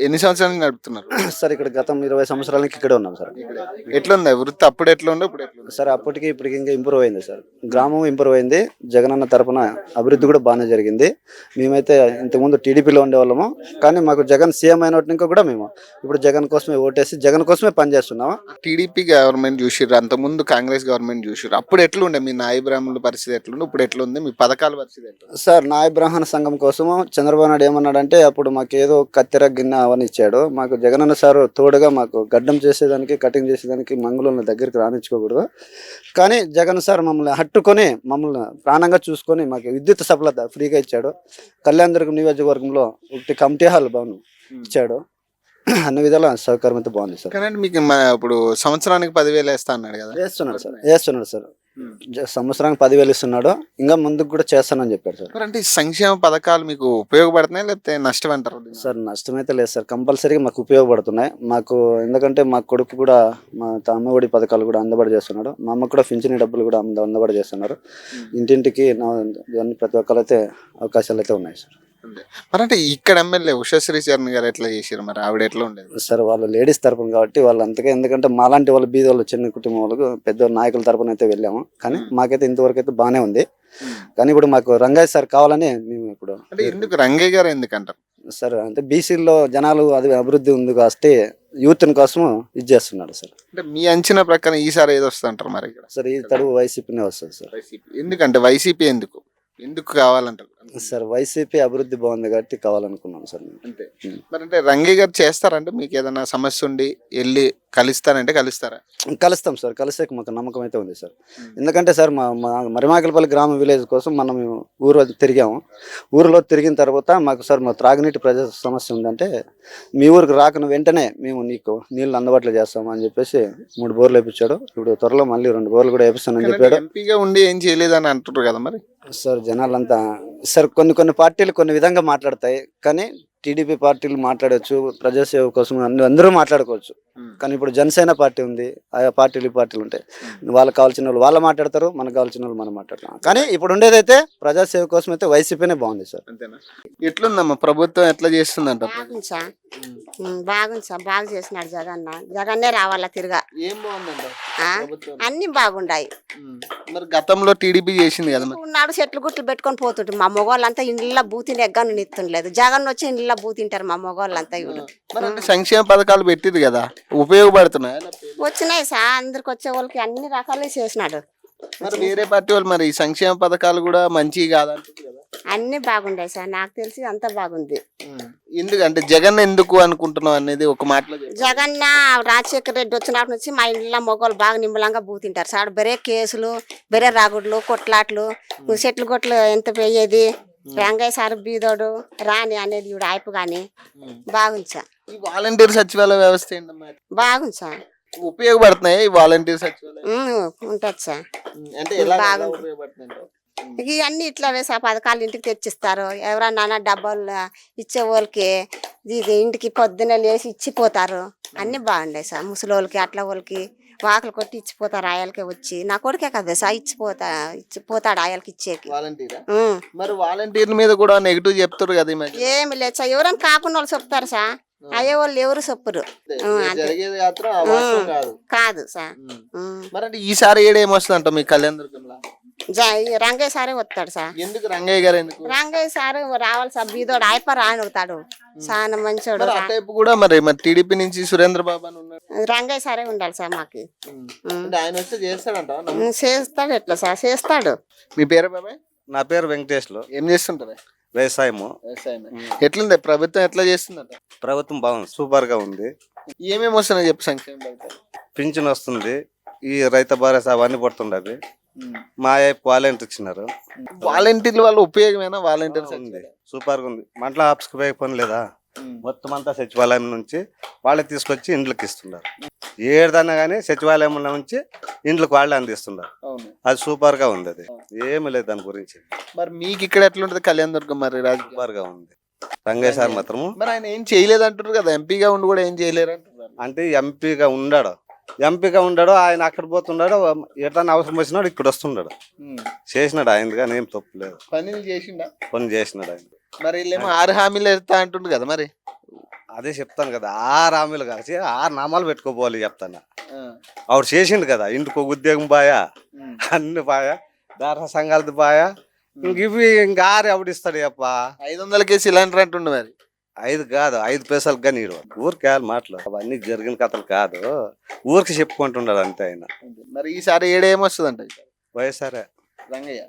ఎన్ని సంవత్సరాల నుంచి నడుపుతున్నారు? సార్ ఇక్కడ గతం 20 సంవత్సరాల నుంచి ఇక్కడే ఉన్నాం సార్. ఎట్లుంది వృత్తి? అప్పుడు ఎట్లా ఉండే ఇప్పుడు ఎట్లా ఉంది? సార్ అప్పటికి ఇప్పటికి ఇంకా ఇంప్రూవ్ అయింది సార్. గ్రామం ఇంప్రూవ్ అయింది. జగనన్న తరపున అభివృద్ధి కూడా బాగానే జరిగింది. మేమైతే ఇంతకుముందు టీడీపీలో ఉండేవాళ్ళము, కానీ మాకు జగన్ సీఎం అయినట్టు కూడా మేము ఇప్పుడు జగన్ కోసమే ఓటేసి జగన్ కోసమే పనిచేస్తున్నాము. టీడీపీ గవర్నమెంట్ చూసిర్రు, అంతకుముందు కాంగ్రెస్ గవర్నమెంట్ చూసిర్రు. అప్పుడు ఎట్లుండే మీ నాయ బ్రాహ్మణుల పరిస్థితి ఎట్లుండే, ఇప్పుడు ఎట్లుంది మీ పథకాల పరిస్థితి ఎట్లుంది? సార్ నాయ బ్రాహ్మణ సంఘం కోసము చంద్రబాబు నాయుడు ఏమన్నాడంటే అప్పుడు మాకు ఏదో కత్తెర గిన్నె అవన్నీ ఇచ్చాడు. మాకు జగనన్న సార్ తోడుగా మాకు గడ్డం చేసేదానికి కటింగ్ చేసేదానికి మంగళూరుల దగ్గరికి రానిచ్చుకోకూడదు, కానీ జగన్ సార్ మమ్మల్ని హట్టుకొని మమ్మల్ని ప్రాణంగా చూసుకొని మాకు విద్యుత్ సప్లై ఫ్రీగా ఇచ్చాడు. కళ్యాణదుర్గం నియోజకవర్గంలో ఒకటి కమిటీ హాల్ భవనం ఇచ్చాడు. అన్ని విధాల సౌకర్యం అయితే బాగుంది సార్. కానీ మీకు ఇప్పుడు సంవత్సరానికి 10,000 వేస్తా అన్నాడు కదా? వేస్తున్నాడు సార్. సంవత్సరానికి 10,000 ఇస్తున్నాడు. ఇంకా ముందుకు కూడా చేస్తానని చెప్పాడు సార్. అంటే సంక్షేమ పథకాలు మీకు ఉపయోగపడుతున్నాయి లేకపోతే నష్టం అంటారు? సార్ నష్టం అయితే లేదు సార్, కంపల్సరీగా మాకు ఉపయోగపడుతున్నాయి. మాకు ఎందుకంటే మా కొడుకు కూడా మా అమ్మఒడి పథకాలు కూడా అందుబాటు చేస్తున్నాడు. మా అమ్మ కూడా పింఛని డబ్బులు కూడా అందుబాటు చేస్తున్నారు. ఇంటింటికి ప్రతి ఒక్కరైతే అవకాశాలు అయితే ఉన్నాయి సార్. మరి అంటే ఇక్కడ ఎమ్మెల్యే ఉషశ్రీ చరణ్ గారు ఎట్లా చేసారు? మరి ఆవిడ ఎట్లా ఉండేది? సార్ వాళ్ళు లేడీస్ తరపున కాబట్టి వాళ్ళు అంతగా, ఎందుకంటే మాలాంటి వాళ్ళు బీద వాళ్ళు చిన్న కుటుంబం వాళ్ళకు పెద్ద నాయకుల తరపున అయితే వెళ్ళాము, కానీ మాకైతే ఇంతవరకు అయితే బాగానే ఉంది. కానీ ఇప్పుడు మాకు రంగయ్య సార్ కావాలని మేము ఇప్పుడు. అంటే ఎందుకు రంగయ్య గారు ఎందుకంటారు సార్? అంటే బీసీలో జనాలు అది అభివృద్ధి ఉంది కాస్తే యూత్ కోసం ఇది చేస్తున్నాడు సార్. అంటే మీ అంచనా ప్రకారం ఈసారి ఏది వస్తుంది అంటారు మరి ఇక్కడ? సార్ ఈ తడువు వైసీపీనే వస్తుంది సార్. ఎందుకంటే వైసీపీ ఎందుకు కావాలంటారు సార్? వైసీపీ అభివృద్ధి బాగుంది కాబట్టి కావాలనుకున్నాం సార్. అంతే. మరి అంటే రంగయ్య గారు చేస్తారంటే మీకు ఏదైనా సమస్య ఉండి వెళ్ళి కలుస్తారంటే కలుస్తారా? కలుస్తాం సార్. కలిసే మాకు నమ్మకం అయితే ఉంది సార్. ఎందుకంటే సార్ మా మరిమాకలపల్లి గ్రామ విలేజ్ కోసం మనం ఊరు తిరిగాము. ఊరిలో తిరిగిన తర్వాత మాకు సార్ మా త్రాగునీటి ప్రజా సమస్య ఉందంటే మీ ఊరికి రాకను వెంటనే మేము నీకు నీళ్ళు అందుబాటులో చేస్తాము అని చెప్పేసి 3 బోర్లు వేయించాడు. ఇప్పుడు త్వరలో మళ్ళీ 2 బోర్లు కూడా వేపిస్తానని చెప్పాడు. ఎంపీగా ఉండి ఏం చేయలేదని అంటున్నారు కదా మరి? సార్ జనాలంతా సార్ కొన్ని పార్టీలు కొన్ని విధంగా మాట్లాడతాయి, కానీ టీడీపీ పార్టీలు మాట్లాడవచ్చు, ప్రజాసేవ కోసం అందరూ మాట్లాడుకోవచ్చు. కానీ ఇప్పుడు జనసేన పార్టీ ఉంది, ఆయా పార్టీలు ఉంటాయి. వాళ్ళకి కావాల్సిన వాళ్ళు వాళ్ళు మాట్లాడతారు, మనకు కావాల్సిన వాళ్ళు మనం మాట్లాడతాం. కానీ ఇప్పుడు ఉండేదైతే ప్రజాసేవ కోసం అయితే వైసీపీనే బాగుంది సార్. అంతేనా? ఎట్లుందమ్మా ప్రభుత్వం ఎట్లా చేస్తుందంట? బాగుంది సార్, బాగా చేసినాడు జగన్నే రావాలా తిరగా. ఏం బాగుందంట? అన్ని బాగుండాయి. మరి గతంలో టీడీపీ చేసింది కదా? ఉన్నాడు చెట్లు గుట్లు పెట్టుకొని పోతుంటారు. మా మగవాళ్ళంతా ఇంట్లో బూతిని ఎగ్గను నిత్తుండలేదు. జగన్ వచ్చి ఇంట్లో బూతింటారు మా మగవాళ్ళంతా. ఇప్పుడు మరి అంటే సంక్షేమ పథకాలు పెట్టింది కదా, ఉపయోగపడుతున్నాయి? వచ్చినాయి సార్, అందరికి వచ్చే వాళ్ళకి అన్ని రకాలు చేసినాడు. మరి వేరే పార్టీ వాళ్ళు మరి ఈ సంక్షేమ పథకాలు కూడా మంచివి కాదంటారు కదా? అన్ని బాగుండాయి సార్, నాకు తెలిసి అంతా బాగుంది. ఎందుకంటే జగన్ ఎందుకు అనుకుంటున్నావు అనేది ఒక మాటలో జగన్ రాజశేఖర రెడ్డి వచ్చినప్పటి నుంచి మా ఇంట్లో మగవాళ్ళు బాగా నిమ్మలంగా బూతింటారు సార్. బరే కేసులు, బరే రాగుడ్లు, కొట్లాట్లు, చెట్లు కొట్లు ఎంత పోయేది. రంగయ్య సార్ బీదోడు రాని అనేది ఇప్పుడు ఆయపు గాని బాగుంది సార్. ఈ వాలంటీర్ సచివాలయ వ్యవస్థ ఏంటమ్మా? బాగుంది సార్. ఉపయోగపడుతున్నాయి ఈ వాలంటీర్ సచివాలయం? ఉంటుంది సార్. అంటే ఇవన్నీ ఇట్లా వేసా పథకాలు ఇంటికి తెచ్చిస్తారు. ఎవరన్నా డబ్బులు ఇచ్చే వాళ్ళకి ఇది ఇంటికి పొద్దున్నే లేచి ఇచ్చిపోతారు. అన్ని బాగుండే సార్. ముసలి అట్లా వాళ్ళకి వాకలు కొట్టి ఇచ్చిపోతారు. ఆయాలకే వచ్చి నా కొడుకే కదా సార్ ఇచ్చిపోతాడు ఆయాలకి ఇచ్చేకి. మరి వాలంటీర్ల మీద కూడా నెగిటివ్ చెప్తారు కదా? ఏమి లేదు సార్, ఎవరైనా కాకుండా వాళ్ళు చెప్తారు సార్. అయ్యే వాళ్ళు ఎవరు చెప్పురు కాదు సార్. మరి ఈసారి ఏమొస్తుందంట మీ కళ్యాణదుర్గంలో? రంగయ్య సారే వస్తాడు సార్. ఎందుకు రంగయ్య గారు? రంగయ్య సార్ రావాలి సార్. బీదోడు ఆయప రానుతాడు, చాలా మంచోడు. కూడా మరి టీడీపీ నుంచి సురేంద్ర బాబు అని ఉన్నాడు. రంగయ్య సారే ఉండాలి సార్ మాకు. ఆయన వస్తే చేస్తాడంట? చేస్తాడు. ఎట్లా సార్ చేస్తాడు. మీ పేరు బాబాయ్? నా పేరు వెంకటేశ్లు. ఏం చేస్తుంటారు? వ్యవసాయము. ఎట్లుంది ప్రభుత్వం? ఎట్లా చేస్తుందంట ప్రభుత్వం? బాగుంది, సూపర్ గా ఉంది. ఏమేమి వస్తున్నాయి చెప్పు సంక్షేమ పథకాలు? పింఛన్ వస్తుంది, ఈ రైతు భరోసా అవన్నీ పడుతుండవి. మా వాలంటీర్ ఇచ్చినారు. వాలంటీర్ల వల్ల ఉపయోగమేనా? వాలంటీర్ ఉంది, సూపర్ గా ఉంది. మండల ఆఫీస్ కి పోయే పని లేదా, మొత్తం అంతా సచివాలయం నుంచి వాళ్ళే తీసుకొచ్చి ఇండ్లకి ఇస్తున్నారు. ఏదన్నా కానీ సచివాలయం నుంచి ఇండ్లకు వాళ్ళే అందిస్తున్నారు. అది సూపర్ గా ఉంది. అది ఏమి లేదు దాని గురించి. మరి మీకు ఇక్కడ ఎట్లుంటది కళ్యాణదుర్గం? మరి సూపర్ గా ఉంది. రంగయ్య సార్ మాత్రము మరి ఆయన ఏం చేయలేదు అంటారు కదా, ఎంపీగా ఉండి కూడా ఏం చేయలేరు అంటున్నారు. అంటే ఎంపీగా ఉండాడు ఆయన, అక్కడ పోతున్నాడు, ఎట్లా అవసరం వచ్చినాడు ఇక్కడ వస్తున్నాడు. చేసినాడు ఆయన, కానీ ఏం తప్పు లేదు. పని చేసినాడు ఆయన. మరి వీళ్ళేమో 6 హామీలు ఎత్తా అంటుండ్రు కదా? మరి అదే చెప్తాను కదా 6 హామీలు కలిసి 6 నామాలు పెట్టుకోపోవాలి చెప్తాను. ఆవిడ చేసిండు కదా, ఇంటికి ఒక ఉద్యోగం బాయా, అన్ని బాయా, దార సంఘాలది బాయా, ఇంక ఇవి ఇంకా 6 ఎవడిస్తాడు చెప్ప. 500కే సిలిండర్ అంటుండే మరి. 5 కాదు, 5 పైసలకు కానీ ఊరికే మాటలు అవన్నీ జరిగిన కథలు కాదు, ఊరికి చెప్పుకుంటున్నాడు అంతే ఆయన. మరి ఈసారి ఏడేమొస్తుందంట వైఎస్ఆర్ రంగయ్య.